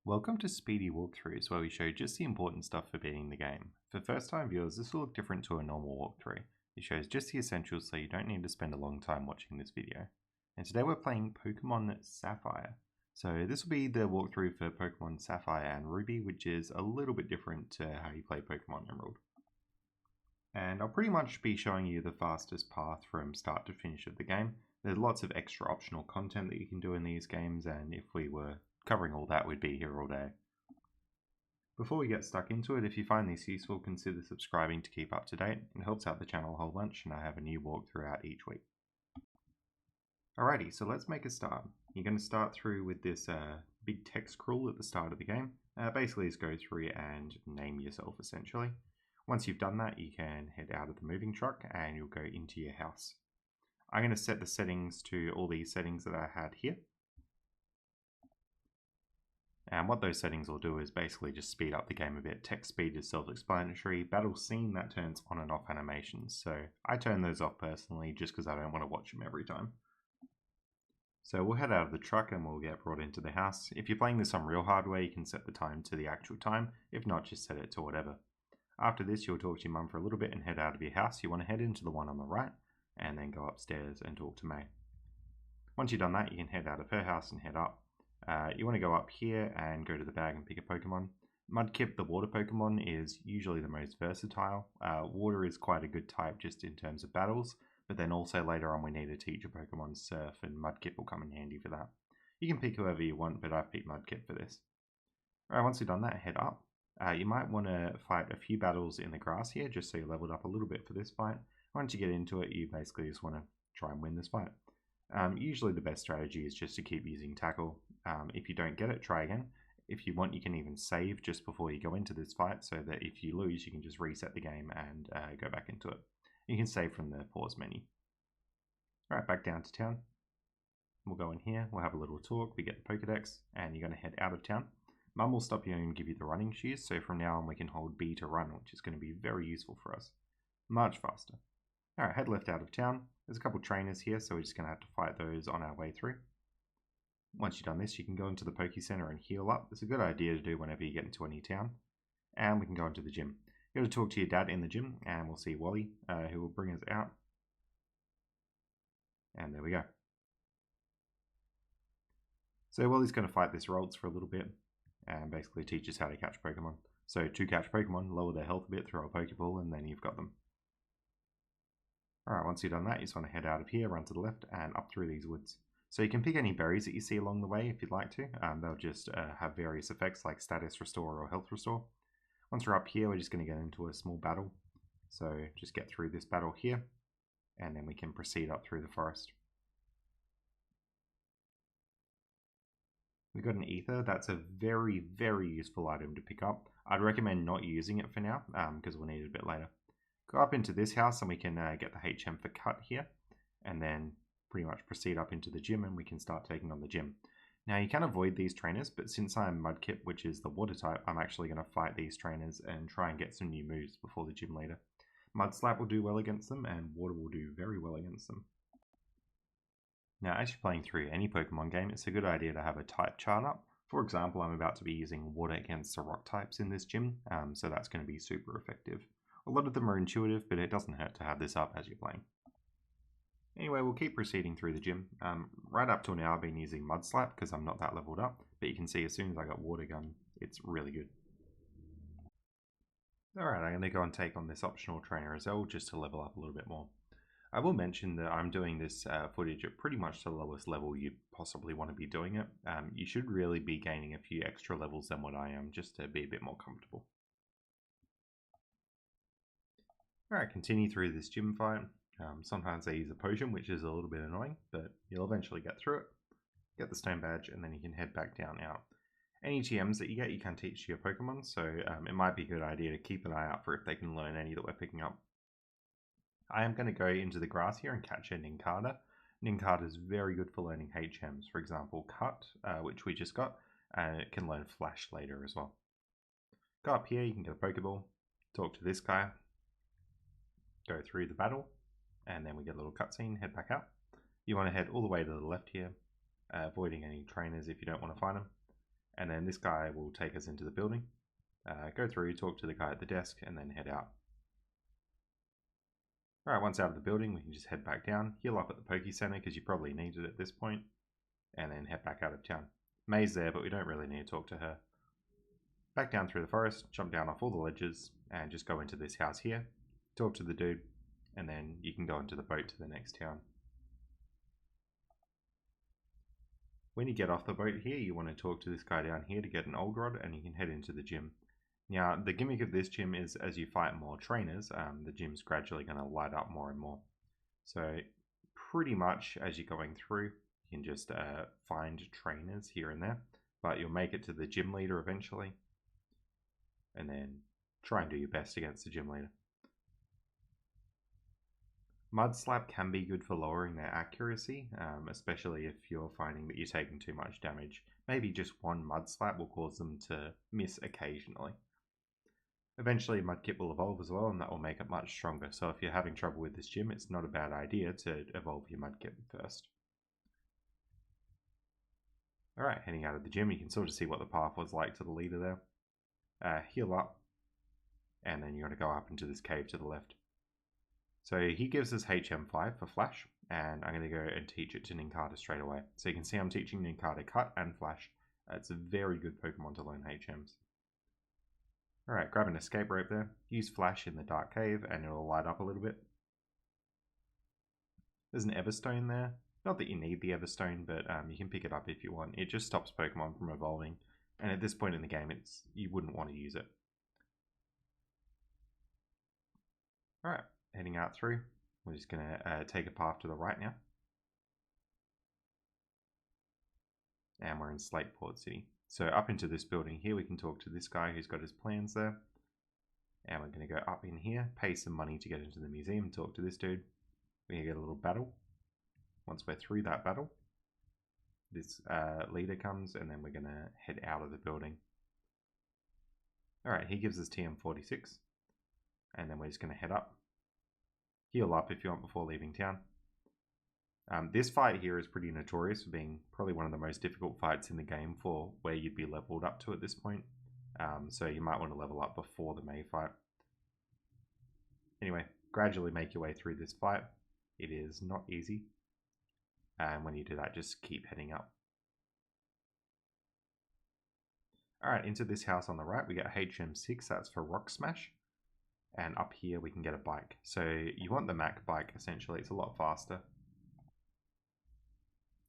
Welcome to Speedy Walkthroughs, where we show just the important stuff for beating the game. For first time viewers, this will look different to a normal walkthrough. It shows just the essentials so you don't need to spend a long time watching this video. And today we're playing Pokemon Sapphire. So this will be the walkthrough for Pokemon Sapphire and Ruby, which is a little bit different to how you play Pokemon Emerald. And I'll pretty much be showing you the fastest path from start to finish of the game. There's lots of extra optional content that you can do in these games, and if we were covering all that, we'd be here all day. Before we get stuck into it, if you find this useful, consider subscribing to keep up to date. It helps out the channel a whole bunch, and I have a new walkthrough out each week. Alrighty, so let's make a start. You're going to start through with this big text scroll at the start of the game. Basically, just go through and name yourself, essentially. Once you've done that, you can head out of the moving truck and you'll go into your house. I'm going to set the settings to all these settings that I had here. And what those settings will do is basically just speed up the game a bit. Text speed is self-explanatory. Battle scene, that turns on and off animations. So I turn those off personally just because I don't want to watch them every time. So we'll head out of the truck and we'll get brought into the house. If you're playing this on real hardware, you can set the time to the actual time. If not, just set it to whatever. After this, you'll talk to your mum for a little bit and head out of your house. You want to head into the one on the right and then go upstairs and talk to May. Once you've done that, you can head out of her house and head up. You want to go up here and go to the bag and pick a Pokemon. Mudkip, the water Pokemon, is usually the most versatile. Water is quite a good type just in terms of battles, but then also later on we need to teach a Pokemon Surf, and Mudkip will come in handy for that. You can pick whoever you want, but I've picked Mudkip for this. Alright, once you've done that, head up. You might want to fight a few battles in the grass here, just so you're leveled up a little bit for this fight. Once you get into it, you basically just want to try and win this fight. Usually the best strategy is just to keep using tackle. If you don't get it, try again. If you want, you can even save just before you go into this fight, so that if you lose, you can just reset the game and go back into it. You can save from the pause menu. Alright, back down to town. We'll go in here, we'll have a little talk, we get the Pokedex, and you're going to head out of town. Mum will stop you and give you the running shoes, so from now on we can hold B to run, which is going to be very useful for us. Much faster. Alright, head left out of town. There's a couple trainers here, so we're just going to have to fight those on our way through. Once you've done this, you can go into the Poke Center and heal up. It's a good idea to do whenever you get into any town. And we can go into the gym. Go to talk to your dad in the gym, and we'll see Wally, who will bring us out. And there we go. So Wally's going to fight this Roltz for a little bit, and basically teach us how to catch Pokemon. So to catch Pokemon, lower their health a bit, throw a Pokeball, and then you've got them. Alright, once you've done that, you just want to head out of here, run to the left, and up through these woods. So you can pick any berries that you see along the way if you'd like to. They'll just have various effects like status restore or health restore. Once we're up here, we're just going to get into a small battle. So just get through this battle here, and then we can proceed up through the forest. We've got an ether. That's a very, very useful item to pick up. I'd recommend not using it for now, because we'll need it a bit later. Go up into this house and we can get the HM for cut here, and then pretty much proceed up into the gym and we can start taking on the gym. Now you can avoid these trainers, but since I'm Mudkip, which is the water type, I'm actually going to fight these trainers and try and get some new moves before the gym leader. Mudslap will do well against them, and water will do very well against them. Now as you're playing through any Pokemon game, it's a good idea to have a type chart up. For example, I'm about to be using water against the rock types in this gym, so that's going to be super effective. A lot of them are intuitive, but it doesn't hurt to have this up as you're playing. Anyway, we'll keep proceeding through the gym. Right up till now I've been using Mudslap because I'm not that leveled up, but you can see as soon as I got Water Gun, it's really good. Alright, I'm going to go and take on this optional trainer as well, just to level up a little bit more. I will mention that I'm doing this footage at pretty much the lowest level you possibly want to be doing it. You should really be gaining a few extra levels than what I am, just to be a bit more comfortable. Alright, continue through this gym fight. Sometimes they use a potion, which is a little bit annoying, but you'll eventually get through it. Get the stone badge, and then you can head back down out. Any TMs that you get, you can teach to your Pokemon, so it might be a good idea to keep an eye out for if they can learn any that we're picking up. I am going to go into the grass here and catch a Nincada. Nincada is very good for learning HMs. For example, Cut, which we just got, and it can learn Flash later as well. Go up here, you can get a Pokeball, talk to this guy, go through the battle, and then we get a little cutscene, head back out. You want to head all the way to the left here, avoiding any trainers if you don't want to find them. And then this guy will take us into the building, go through, talk to the guy at the desk, and then head out. Alright, once out of the building, we can just head back down, heal up at the Poke Center because you probably need it at this point, and then head back out of town. May's there, but we don't really need to talk to her. Back down through the forest, jump down off all the ledges, and just go into this house here, talk to the dude, and then you can go into the boat to the next town. When you get off the boat here, you want to talk to this guy down here to get an old rod, and you can head into the gym. Now, the gimmick of this gym is as you fight more trainers, the gym's gradually going to light up more and more. So pretty much as you're going through, you can just find trainers here and there, but you'll make it to the gym leader eventually, and then try and do your best against the gym leader. Mud Slap can be good for lowering their accuracy, especially if you're finding that you're taking too much damage. Maybe just one Mud Slap will cause them to miss occasionally. Eventually Mudkip will evolve as well, and that will make it much stronger. So if you're having trouble with this gym, it's not a bad idea to evolve your Mudkip first. Alright, heading out of the gym, you can sort of see what the path was like to the leader there. Heal up, and then you're going to go up into this cave to the left. So he gives us HM5 for Flash, and I'm going to go and teach it to Nincada straight away. So you can see I'm teaching Nincada Cut and Flash. It's a very good Pokemon to learn HMs. Alright, grab an escape rope there, use Flash in the dark cave and it'll light up a little bit. There's an Everstone there. Not that you need the Everstone, but you can pick it up if you want. It just stops Pokemon from evolving, and at this point in the game you wouldn't want to use it. Alright, heading out through. We're just going to take a path to the right now. And we're in Slateport City. So up into this building here, we can talk to this guy who's got his plans there. And we're going to go up in here, pay some money to get into the museum and talk to this dude. We're going to get a little battle. Once we're through that battle, this leader comes, and then we're going to head out of the building. Alright, he gives us TM46. And then we're just going to head up. Heal up if you want before leaving town. This fight here is pretty notorious for being probably one of the most difficult fights in the game for where you'd be leveled up to at this point. So you might want to level up before the May fight. Anyway, gradually make your way through this fight. It is not easy. And when you do that, just keep heading up. Alright, into this house on the right, we get HM6, that's for Rock Smash. And up here we can get a bike. So you want the Mach bike, essentially, it's a lot faster.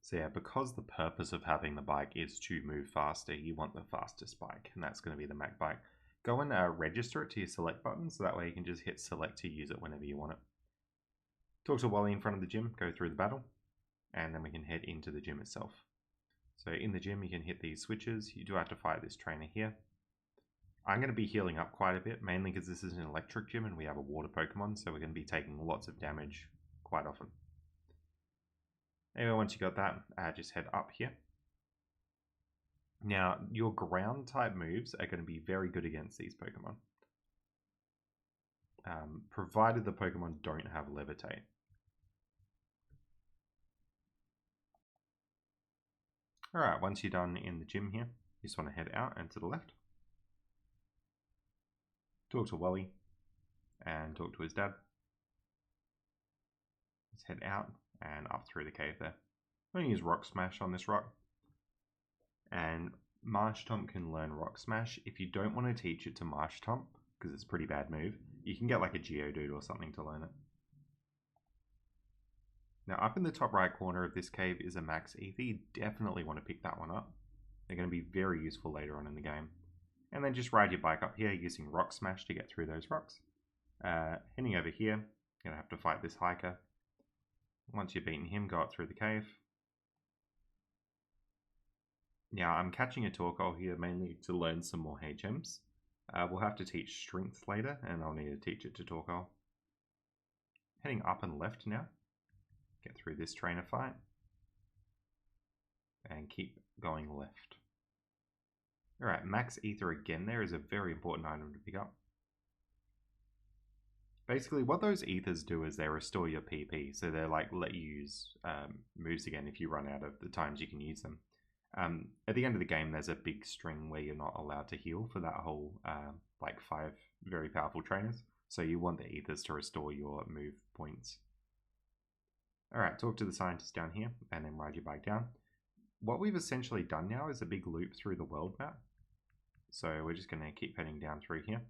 So yeah, because the purpose of having the bike is to move faster, you want the fastest bike, and that's going to be the Mach bike. Go and register it to your select button, so that way you can just hit select to use it whenever you want it. Talk to Wally in front of the gym, go through the battle, and then we can head into the gym itself. So in the gym you can hit these switches, you do have to fight this trainer here. I'm going to be healing up quite a bit, mainly because this is an electric gym and we have a water Pokemon, so we're going to be taking lots of damage quite often. Anyway, once you got that, just head up here. Now, your ground type moves are going to be very good against these Pokemon. Provided the Pokemon don't have Levitate. Alright, once you're done in the gym here, you just want to head out and to the left. Talk to Wally and talk to his dad. Let's head out and up through the cave there. I'm going to use Rock Smash on this rock. And Marshtomp can learn Rock Smash. If you don't want to teach it to Marshtomp, because it's a pretty bad move, you can get like a Geodude or something to learn it. Now up in the top right corner of this cave is a Max Ether. You definitely want to pick that one up. They're going to be very useful later on in the game. And then just ride your bike up here using Rock Smash to get through those rocks. Heading over here, you're going to have to fight this hiker. Once you've beaten him, go up through the cave. Now, I'm catching a Torkoal here mainly to learn some more HMs. We'll have to teach Strength later, and I'll need to teach it to Torkoal. Heading up and left now. Get through this trainer fight. And keep going left. Alright, Max Ether again there is a very important item to pick up. Basically, what those ethers do is they restore your PP, so they're like let you use moves again if you run out of the times you can use them. At the end of the game, there's a big string where you're not allowed to heal for that whole like 5 very powerful trainers. So you want the ethers to restore your move points. Alright, talk to the scientist down here and then ride your bike down. What we've essentially done now is a big loop through the world map. So we're just going to keep heading down through here.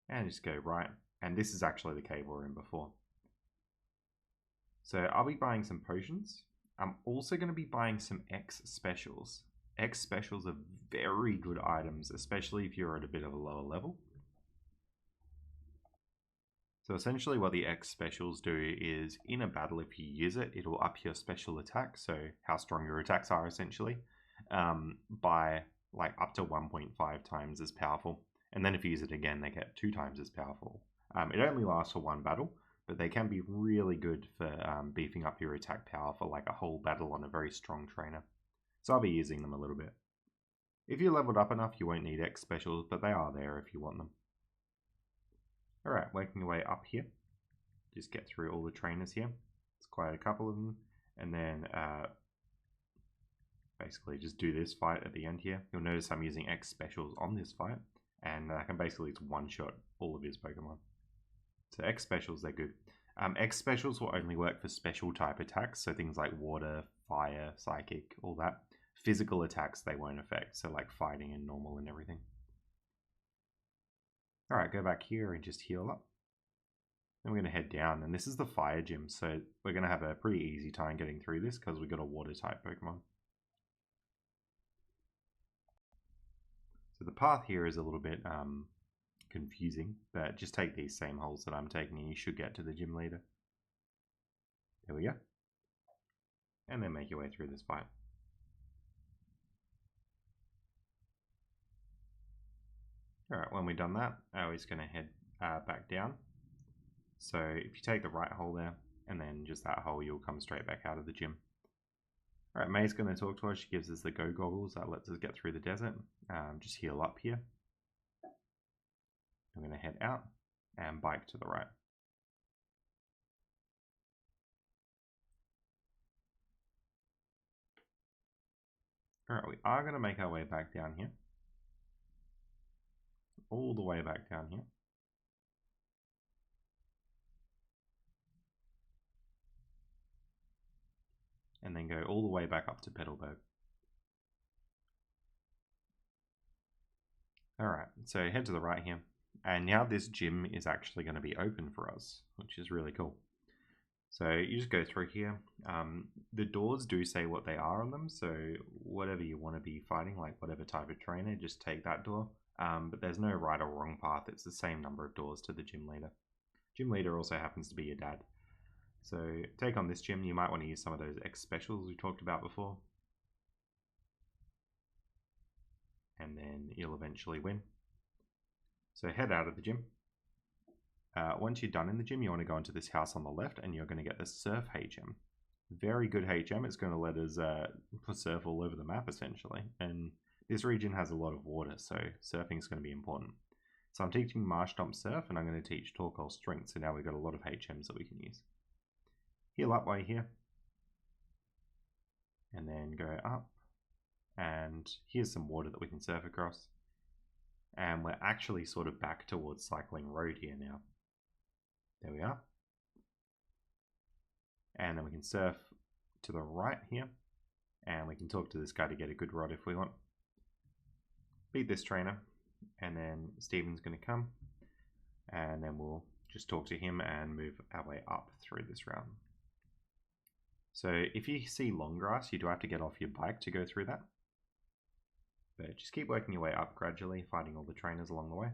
And just go right. And this is actually the cave we were in before. So I'll be buying some potions. I'm also going to be buying some X specials. X specials are very good items, especially if you're at a bit of a lower level. So essentially what the X specials do is, in a battle, if you use it, it'll up your special attack, so how strong your attacks are essentially, by like up to 1.5 times as powerful. And then if you use it again, they get 2 times as powerful. It only lasts for 1 battle, but they can be really good for beefing up your attack power for like a whole battle on a very strong trainer. So I'll be using them a little bit. If you're leveled up enough, you won't need X specials, but they are there if you want them. Alright, working your way up here. Just get through all the trainers here. It's quite a couple of them. And then basically just do this fight at the end here. You'll notice I'm using X specials on this fight. And I can basically one-shot all of his Pokemon. So X specials, they're good. X specials will only work for special type attacks. So things like water, fire, psychic, all that. Physical attacks they won't affect. So like fighting and normal and everything. Alright, go back here and just heal up. Then we're going to head down, and this is the fire gym, so we're going to have a pretty easy time getting through this because we've got a water type Pokemon. So the path here is a little bit confusing, but just take these same holes that I'm taking and you should get to the gym leader. There we go. And then make your way through this fight. Alright, when we've done that, we're just going to head back down. So if you take the right hole there, and then just that hole, you'll come straight back out of the gym. Alright, May's going to talk to us. She gives us the go goggles that lets us get through the desert. Just heal up here. I'm going to head out and bike to the right. Alright, we are going to make our way back down here. All the way back down here. And then go all the way back up to Petalburg. Alright, so head to the right here. And now this gym is actually going to be open for us, which is really cool. So you just go through here. The doors do say what they are on them, so whatever you want to be fighting, like whatever type of trainer, just take that door. But there's no right or wrong path. It's the same number of doors to the gym leader. Gym leader also happens to be your dad. So take on this gym. You might want to use some of those X specials we talked about before. And then you'll eventually win. So head out of the gym. Once you're done in the gym, you want to go into this house on the left and you're going to get the Surf HM. Very good HM. It's going to let us surf all over the map essentially. And this region has a lot of water, so surfing is going to be important. So I'm teaching Marsh Stomp Surf, and I'm going to teach Torkoal Strength, so now we've got a lot of HMs that we can use. Heal up while you're here. And then go up. And here's some water that we can surf across. And we're actually sort of back towards Cycling Road here now. There we are. And then we can surf to the right here. And we can talk to this guy to get a good rod if we want. Beat this trainer, and then Steven's going to come, and then we'll just talk to him and move our way up through this round. So if you see long grass, you do have to get off your bike to go through that. But just keep working your way up gradually, fighting all the trainers along the way.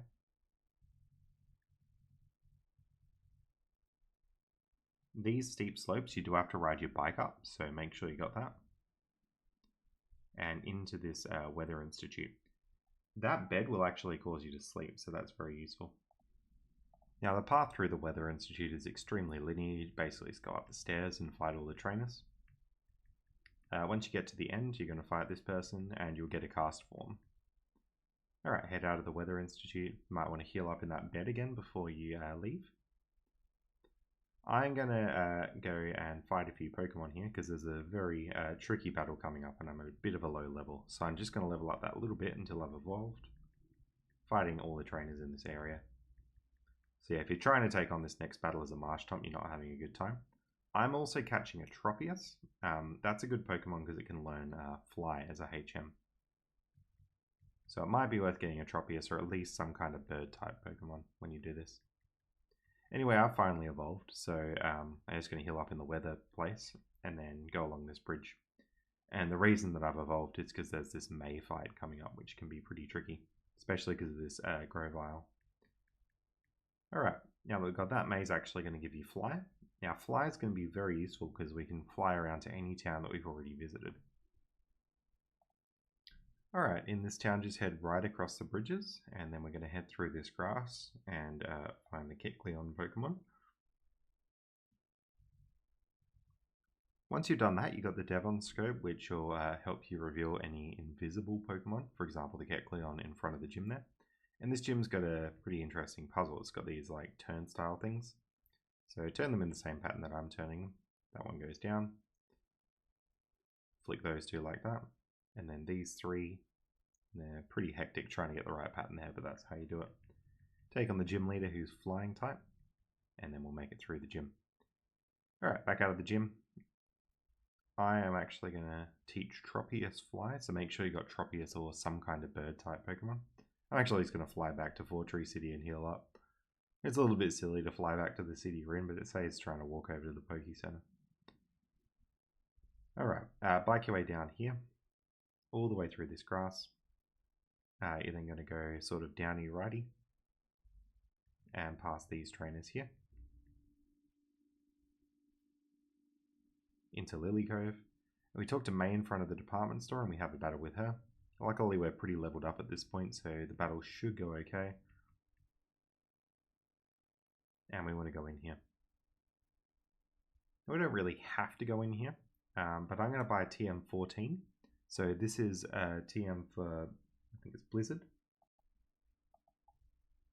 These steep slopes, you do have to ride your bike up, so make sure you got that. And into this Weather Institute. That bed will actually cause you to sleep, so that's very useful. Now the path through the Weather Institute is extremely linear. You basically just go up the stairs and fight all the trainers. Once you get to the end, you're going to fight this person and you'll get a cast form. Alright, head out of the Weather Institute. You might want to heal up in that bed again before you leave. I'm going to go and fight a few Pokemon here because there's a very tricky battle coming up and I'm at a bit of a low level. So I'm just going to level up that little bit until I've evolved. Fighting all the trainers in this area. So yeah, if you're trying to take on this next battle as a Marshtomp, you're not having a good time. I'm also catching a Tropius. That's a good Pokemon because it can learn Fly as a HM. So it might be worth getting a Tropius or at least some kind of bird type Pokemon when you do this. Anyway, I've finally evolved, so I'm just going to heal up in the weather place and then go along this bridge. And the reason that I've evolved is because there's this May fight coming up, which can be pretty tricky, especially because of this Grovyle. Alright, now that we've got that, May's actually going to give you Fly. Now, Fly is going to be very useful because we can fly around to any town that we've already visited. Alright, in this town, just head right across the bridges, and then we're going to head through this grass and find the Kecleon Pokemon. Once you've done that, you've got the Devon Scope, which will help you reveal any invisible Pokemon, for example, the Kecleon in front of the gym there. And this gym's got a pretty interesting puzzle. It's got these like turnstile things. So turn them in the same pattern that I'm turning them. That one goes down. Flick those two like that. And then these three, they're pretty hectic trying to get the right pattern there, but that's how you do it. Take on the gym leader who's flying type, and then we'll make it through the gym. Alright, back out of the gym. I am actually going to teach Tropius Fly, so make sure you got Tropius or some kind of bird type Pokemon. I'm actually just going to fly back to Fortree City and heal up. It's a little bit silly to fly back to the city you're in, but it says trying to walk over to the Poke Center. Alright, bike your way down here, all the way through this grass. You're then going to go sort of downy righty and past these trainers here into Lily Cove. And we talked to May in front of the department store and we have a battle with her. Luckily we're pretty leveled up at this point, so the battle should go okay. And we want to go in here. We don't really have to go in here, but I'm going to buy a TM14. So this is a TM for, I think it's Blizzard.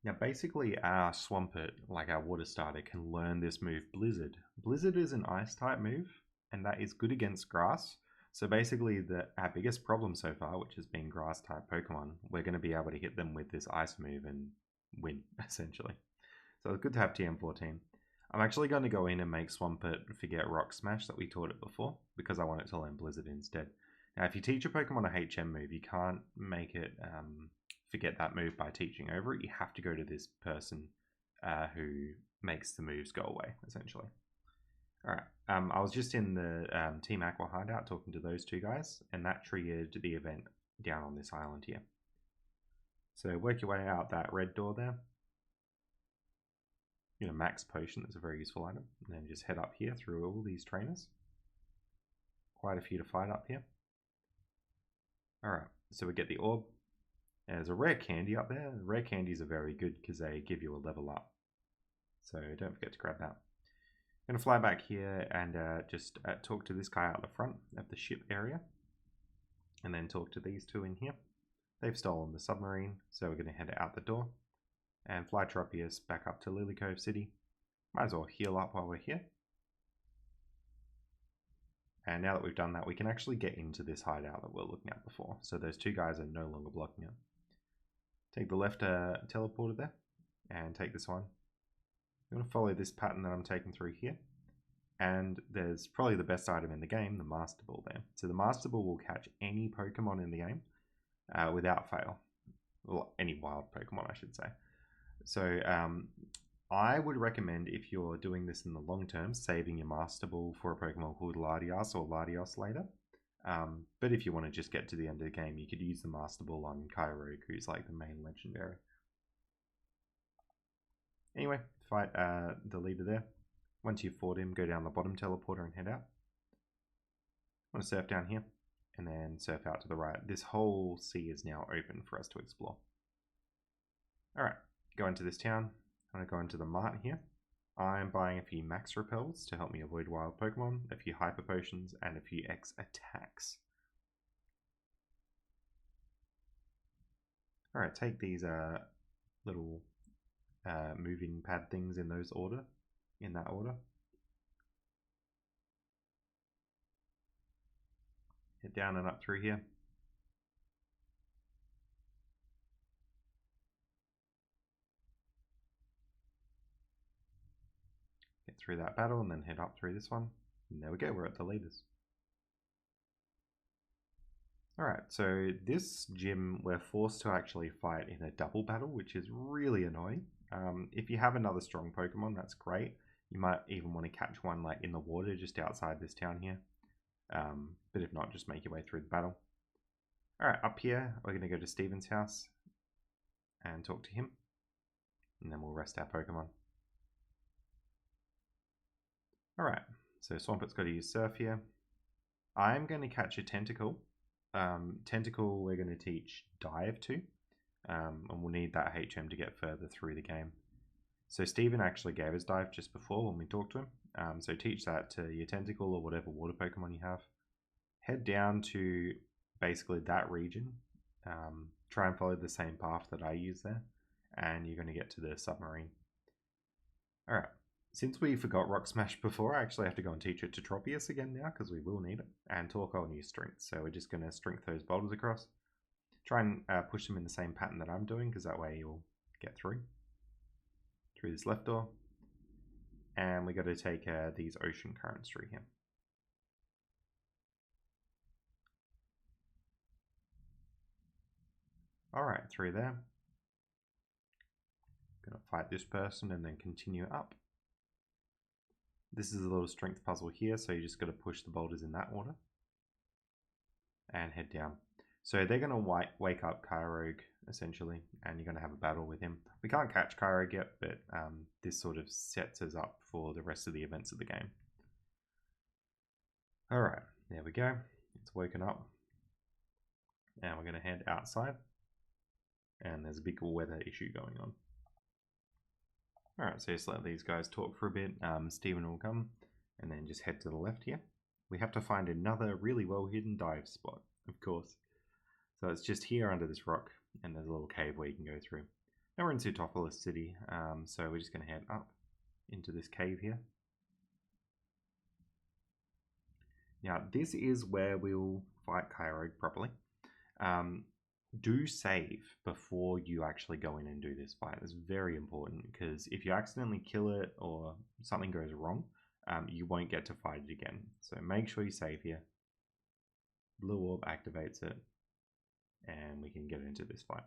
Now basically our Swampert, like our water starter, can learn this move Blizzard. Blizzard is an ice type move, and that is good against grass. So basically our biggest problem so far, which has been grass type Pokemon, we're going to be able to hit them with this ice move and win, essentially. So it's good to have TM14. I'm actually going to go in and make Swampert forget Rock Smash that we taught it before, because I want it to learn Blizzard instead. Now if you teach a Pokemon a HM move, you can't make it forget that move by teaching over it. You have to go to this person who makes the moves go away, essentially. Alright, I was just in the Team Aqua hideout talking to those two guys, and that triggered the event down on this island here. So work your way out that red door there. You know, max potion, that's a very useful item. And then just head up here through all these trainers. Quite a few to fight up here. Alright, so we get the orb. There's a rare candy up there. Rare candies are very good because they give you a level up. So don't forget to grab that. I'm going to fly back here and just talk to this guy out the front of the ship area. And then talk to these two in here. They've stolen the submarine, so we're going to head out the door. And fly Tropius back up to Lily Cove City. Might as well heal up while we're here. And now that we've done that, we can actually get into this hideout that we were looking at before. So those two guys are no longer blocking it. Take the left teleporter there, and take this one. I'm going to follow this pattern that I'm taking through here. And there's probably the best item in the game, the Master Ball there. So the Master Ball will catch any Pokemon in the game without fail. Well, any wild Pokemon, I should say. So I would recommend, if you're doing this in the long term, saving your Master Ball for a Pokemon called Latias or Latios later. But if you want to just get to the end of the game, you could use the Master Ball on Kyogre, who's like the main legendary. Anyway, fight the leader there. Once you've fought him, go down the bottom teleporter and head out. I'm going to surf down here, and then surf out to the right. This whole sea is now open for us to explore. Alright, go into this town. I'm going to go into the mart here. I'm buying a few max repels to help me avoid wild Pokemon, a few hyper potions, and a few X attacks. Alright, take these little moving pad things in that order. Head down and up through here. Get through that battle and then head up through this one. And there we go, we're at the leaders. Alright, so this gym we're forced to actually fight in a double battle, which is really annoying. If you have another strong Pokemon, that's great. You might even want to catch one like in the water just outside this town here. But if not, just make your way through the battle. Alright, up here, we're going to go to Steven's house and talk to him. And then we'll rest our Pokemon. Alright, so Swampet's got to use Surf here. I'm going to catch a Tentacle. Tentacle we're going to teach Dive to. And we'll need that HM to get further through the game. So Steven actually gave us Dive just before when we talked to him. So teach that to your Tentacle or whatever water Pokemon you have. Head down to basically that region. Try and follow the same path that I use there. And you're going to get to the submarine. Alright. Since we forgot Rock Smash before, I actually have to go and teach it to Tropius again now, because we will need it. And Torkoal will use Strength, so we're just going to Strength those boulders across. Try and push them in the same pattern that I'm doing, because that way you'll get through this left door. And we got to take these ocean currents through here. Alright, through there. Gonna fight this person and then continue up. This is a little strength puzzle here, so you just got to push the boulders in that order. And head down. So they're going to wake up Kyogre, essentially, and you're going to have a battle with him. We can't catch Kyogre yet, but this sort of sets us up for the rest of the events of the game. Alright, there we go. It's woken up. Now we're going to head outside. And there's a big weather issue going on. Alright, so just let these guys talk for a bit. Steven will come and then just head to the left here. We have to find another really well hidden dive spot, of course. So it's just here under this rock and there's a little cave where you can go through. Now we're in Sootopolis City, so we're just going to head up into this cave here. Now this is where we'll fight Kyogre properly. Do save before you actually go in and do this fight. It's very important because if you accidentally kill it or something goes wrong, you won't get to fight it again. So make sure you save here. Blue orb activates it and we can get into this fight.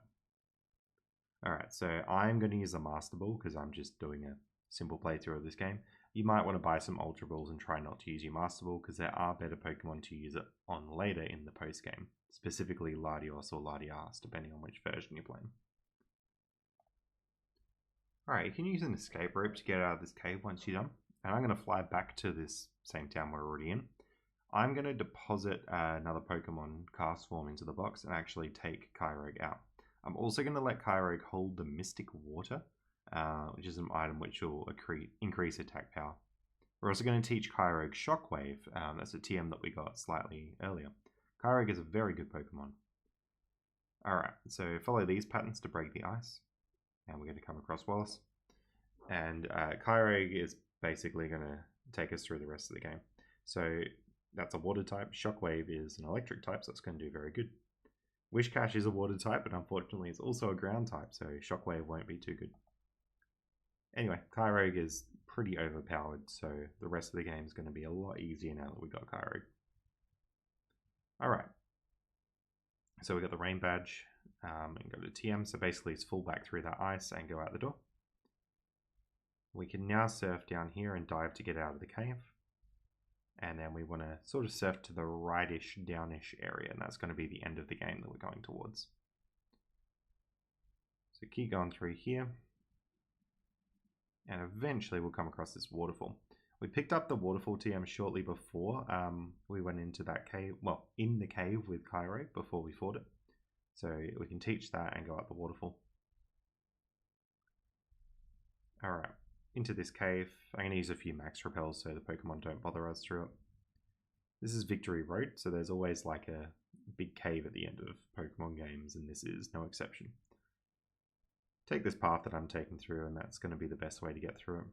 Alright, so I'm going to use a Master Ball because I'm just doing a simple playthrough of this game. You might want to buy some Ultra Balls and try not to use your Master Ball because there are better Pokemon to use it on later in the post game. Specifically Latios or Latias, depending on which version you're playing. Alright, you can use an escape rope to get out of this cave once you're done. And I'm going to fly back to this same town we're already in. I'm going to deposit another Pokemon cast form into the box and actually take Kyogre out. I'm also going to let Kyogre hold the Mystic Water, which is an item which will increase attack power. We're also going to teach Kyogre Shockwave. That's a TM that we got slightly earlier. Kyogre is a very good Pokemon. Alright, so follow these patterns to break the ice. And we're going to come across Wallace. And Kyogre is basically going to take us through the rest of the game. So that's a water type. Shockwave is an electric type, so it's going to do very good. Wishcash is a water type, but unfortunately it's also a ground type, so Shockwave won't be too good. Anyway, Kyogre is pretty overpowered, so the rest of the game is going to be a lot easier now that we got Kyogre. Alright, so we got the rain badge and go to TM, so basically it's full back through that ice and go out the door. We can now surf down here and dive to get out of the cave. And then we want to sort of surf to the rightish, downish area, and that's going to be the end of the game that we're going towards. So keep going through here. And eventually we'll come across this waterfall. We picked up the waterfall TM shortly before we went into that cave, well, in the cave with Kyogre before we fought it. So we can teach that and go up the waterfall. Alright, into this cave. I'm going to use a few max repels so the Pokemon don't bother us through it. This is Victory Road, so there's always like a big cave at the end of Pokemon games, and this is no exception. Take this path that I'm taking through, and that's going to be the best way to get through it.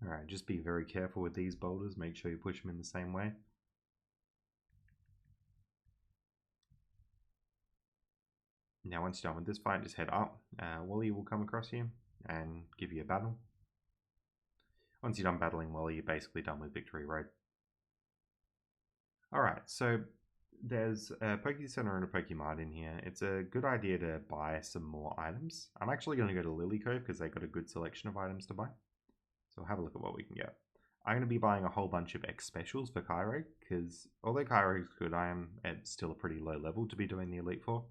Alright, just be very careful with these boulders. Make sure you push them in the same way. Now once you're done with this fight, just head up. Wally will come across you and give you a battle. Once you're done battling Wally, you're basically done with Victory Road. Alright, so there's a Poke Center and a Pokemart in here. It's a good idea to buy some more items. I'm actually going to go to Lily Cove because they've got a good selection of items to buy. So we'll have a look at what we can get. I'm going to be buying a whole bunch of X specials for Cairo because although Cairo is good, I am at still a pretty low level to be doing the Elite Four.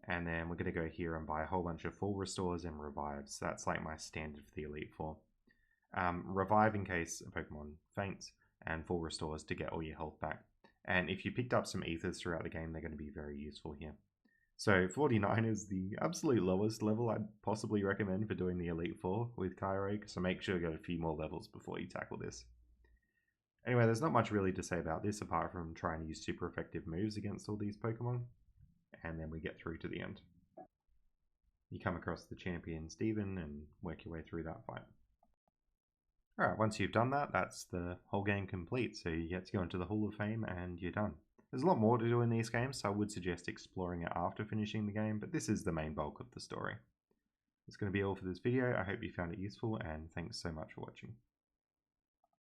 And then we're going to go here and buy a whole bunch of full restores and revives. That's like my standard for the Elite Four. Revive in case a Pokemon faints, and full restores to get all your health back. And if you picked up some ethers throughout the game, they're going to be very useful here. So 49 is the absolute lowest level I'd possibly recommend for doing the Elite Four with Cairo, so make sure you get a few more levels before you tackle this. Anyway, there's not much really to say about this apart from trying to use super effective moves against all these Pokemon. And then we get through to the end. You come across the champion Steven and work your way through that fight. Alright, once you've done that, that's the whole game complete. So you get to go into the Hall of Fame and you're done. There's a lot more to do in these games, so I would suggest exploring it after finishing the game, but this is the main bulk of the story. That's going to be all for this video. I hope you found it useful, and thanks so much for watching.